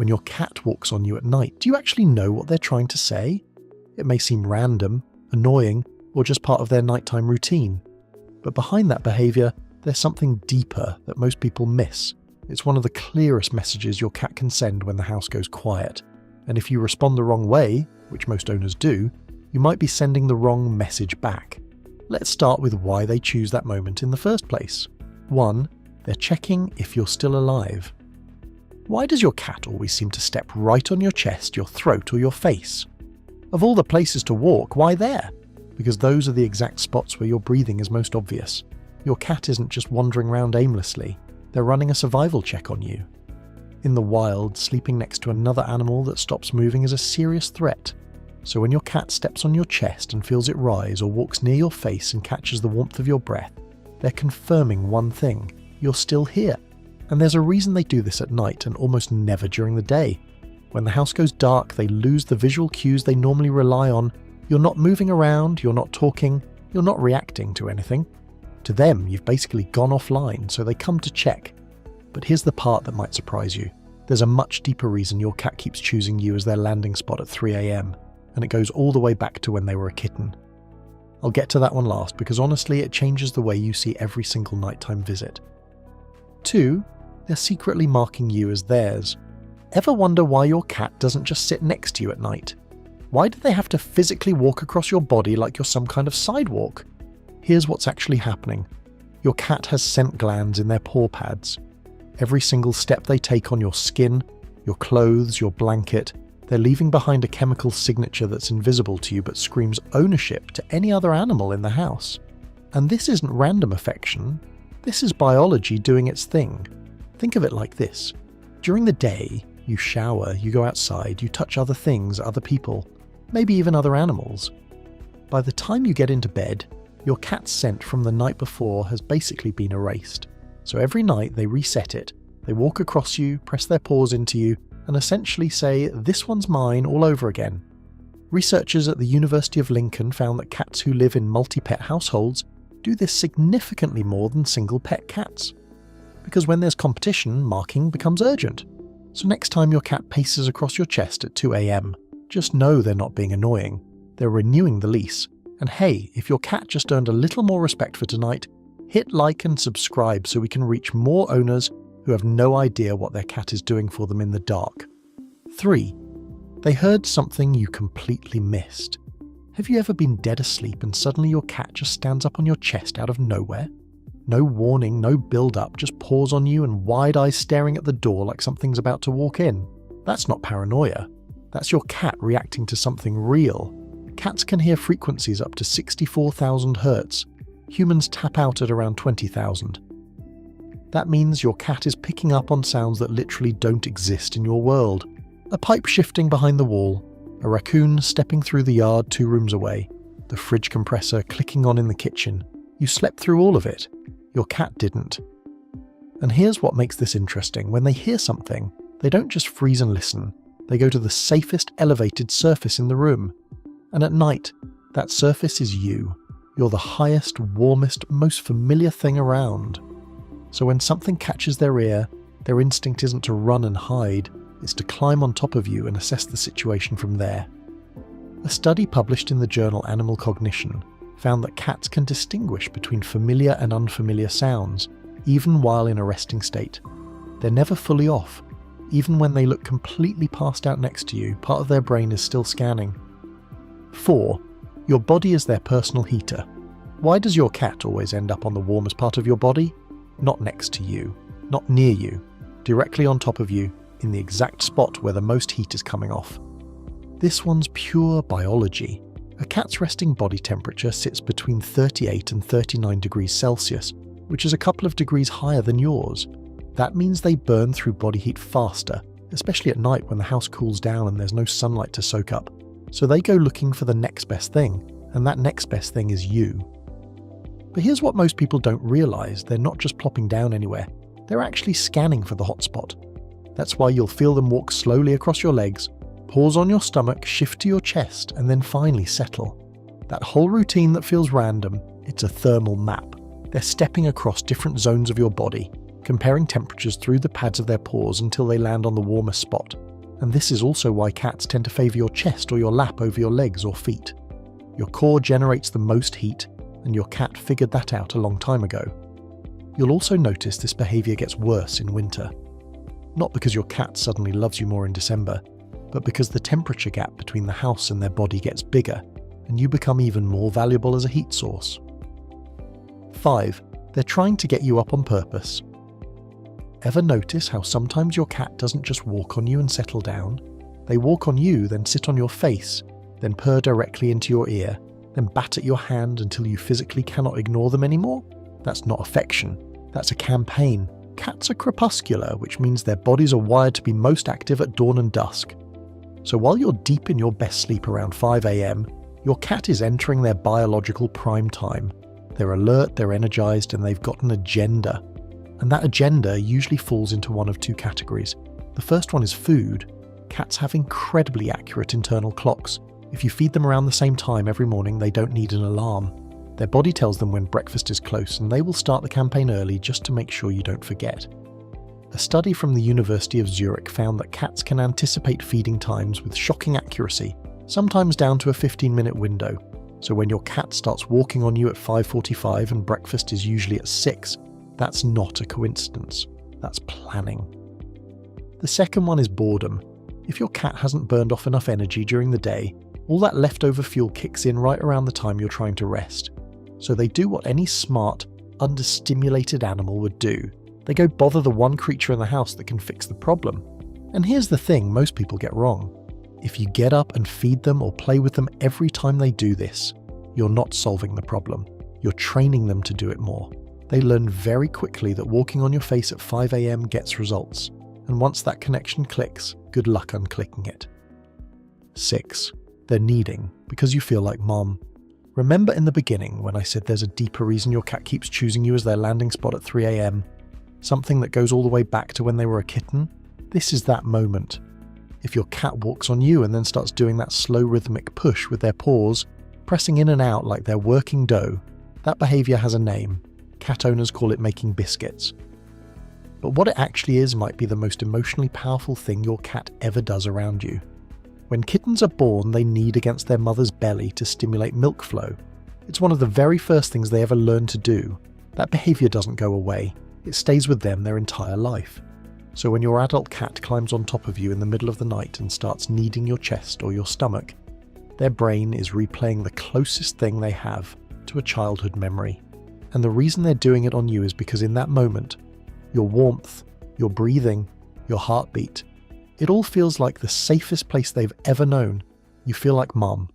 When your cat walks on you at night, do you actually know what they're trying to say? It may seem random, annoying, or just part of their nighttime routine. But behind that behaviour, there's something deeper that most people miss. It's one of the clearest messages your cat can send when the house goes quiet. And if you respond the wrong way, which most owners do, you might be sending the wrong message back. Let's start with why they choose that moment in the first place. 1. They're checking if you're still alive. Why does your cat always seem to step right on your chest, your throat, or your face? Of all the places to walk, why there? Because those are the exact spots where your breathing is most obvious. Your cat isn't just wandering around aimlessly, they're running a survival check on you. In the wild, sleeping next to another animal that stops moving is a serious threat. So when your cat steps on your chest and feels it rise or walks near your face and catches the warmth of your breath, they're confirming one thing: you're still here. And there's a reason they do this at night and almost never during the day. When the house goes dark, they lose the visual cues they normally rely on. You're not moving around, you're not talking, you're not reacting to anything. To them, you've basically gone offline, so they come to check. But here's the part that might surprise you. There's a much deeper reason your cat keeps choosing you as their landing spot at 3 a.m, and it goes all the way back to when they were a kitten. I'll get to that one last because honestly it changes the way you see every single nighttime visit. 2. They're secretly marking you as theirs. Ever wonder why your cat doesn't just sit next to you at night? Why do they have to physically walk across your body like you're some kind of sidewalk? Here's what's actually happening. Your cat has scent glands in their paw pads. Every single step they take on your skin, your clothes, your blanket, they're leaving behind a chemical signature that's invisible to you but screams ownership to any other animal in the house. And this isn't random affection. This is biology doing its thing. Think of it like this. During the day, you shower, you go outside, you touch other things, other people, maybe even other animals. By the time you get into bed, your cat's scent from the night before has basically been erased. So every night they reset it. They walk across you, press their paws into you, and essentially say, "This one's mine," all over again. Researchers at the University of Lincoln found that cats who live in multi-pet households do this significantly more than single pet cats. Because when there's competition, marking becomes urgent. So next time your cat paces across your chest at 2 a.m, just know they're not being annoying. They're renewing the lease. And hey, if your cat just earned a little more respect for tonight, hit like and subscribe so we can reach more owners who have no idea what their cat is doing for them in the dark. 3. They heard something you completely missed. Have you ever been dead asleep and suddenly your cat just stands up on your chest out of nowhere? No warning, no build-up, just paws on you and wide eyes staring at the door like something's about to walk in. That's not paranoia. That's your cat reacting to something real. Cats can hear frequencies up to 64,000 Hz. Humans tap out at around 20,000. That means your cat is picking up on sounds that literally don't exist in your world. A pipe shifting behind the wall, a raccoon stepping through the yard 2 rooms away, the fridge compressor clicking on in the kitchen. You slept through all of it. Your cat didn't. And here's what makes this interesting. When they hear something, they don't just freeze and listen. They go to the safest elevated surface in the room. And at night, that surface is you. You're the highest, warmest, most familiar thing around. So when something catches their ear, their instinct isn't to run and hide, it's to climb on top of you and assess the situation from there. A study published in the journal Animal Cognition found that cats can distinguish between familiar and unfamiliar sounds, even while in a resting state. They're never fully off. Even when they look completely passed out next to you, part of their brain is still scanning. 4. Your body is their personal heater. Why does your cat always end up on the warmest part of your body? Not next to you, not near you, directly on top of you, in the exact spot where the most heat is coming off. This one's pure biology. A cat's resting body temperature sits between 38 and 39 degrees Celsius, which is a couple of degrees higher than yours. That means they burn through body heat faster, especially at night when the house cools down and there's no sunlight to soak up. So they go looking for the next best thing, and that next best thing is you. But here's what most people don't realize: they're not just plopping down anywhere, they're actually scanning for the hotspot. That's why you'll feel them walk slowly across your legs, pause on your stomach, shift to your chest, and then finally settle. That whole routine that feels random, it's a thermal map. They're stepping across different zones of your body, comparing temperatures through the pads of their paws until they land on the warmest spot. And this is also why cats tend to favour your chest or your lap over your legs or feet. Your core generates the most heat, and your cat figured that out a long time ago. You'll also notice this behaviour gets worse in winter. Not because your cat suddenly loves you more in December, but because the temperature gap between the house and their body gets bigger, and you become even more valuable as a heat source. 5. They're trying to get you up on purpose. Ever notice how sometimes your cat doesn't just walk on you and settle down? They walk on you, then sit on your face, then purr directly into your ear, then bat at your hand until you physically cannot ignore them anymore? That's not affection. That's a campaign. Cats are crepuscular, which means their bodies are wired to be most active at dawn and dusk. So while you're deep in your best sleep around 5 a.m, your cat is entering their biological prime time. They're alert, they're energized, and they've got an agenda. And that agenda usually falls into one of two categories. The first one is food. Cats have incredibly accurate internal clocks. If you feed them around the same time every morning, they don't need an alarm. Their body tells them when breakfast is close, and they will start the campaign early just to make sure you don't forget. A study from the University of Zurich found that cats can anticipate feeding times with shocking accuracy, sometimes down to a 15-minute window. So when your cat starts walking on you at 5:45 and breakfast is usually at 6, that's not a coincidence. That's planning. The second one is boredom. If your cat hasn't burned off enough energy during the day, all that leftover fuel kicks in right around the time you're trying to rest. So they do what any smart, understimulated animal would do. They go bother the one creature in the house that can fix the problem. And here's the thing most people get wrong. If you get up and feed them or play with them every time they do this, you're not solving the problem. You're training them to do it more. They learn very quickly that walking on your face at 5 a.m. gets results. And once that connection clicks, good luck unclicking it. 6. They're needing because you feel like mom. Remember in the beginning when I said there's a deeper reason your cat keeps choosing you as their landing spot at 3 a.m? Something that goes all the way back to when they were a kitten? This is that moment. If your cat walks on you and then starts doing that slow rhythmic push with their paws, pressing in and out like they're working dough, that behaviour has a name. Cat owners call it making biscuits. But what it actually is might be the most emotionally powerful thing your cat ever does around you. When kittens are born, they knead against their mother's belly to stimulate milk flow. It's one of the very first things they ever learn to do. That behaviour doesn't go away. It stays with them their entire life. So when your adult cat climbs on top of you in the middle of the night and starts kneading your chest or your stomach, their brain is replaying the closest thing they have to a childhood memory. And the reason they're doing it on you is because in that moment, your warmth, your breathing, your heartbeat, it all feels like the safest place they've ever known. You feel like mom.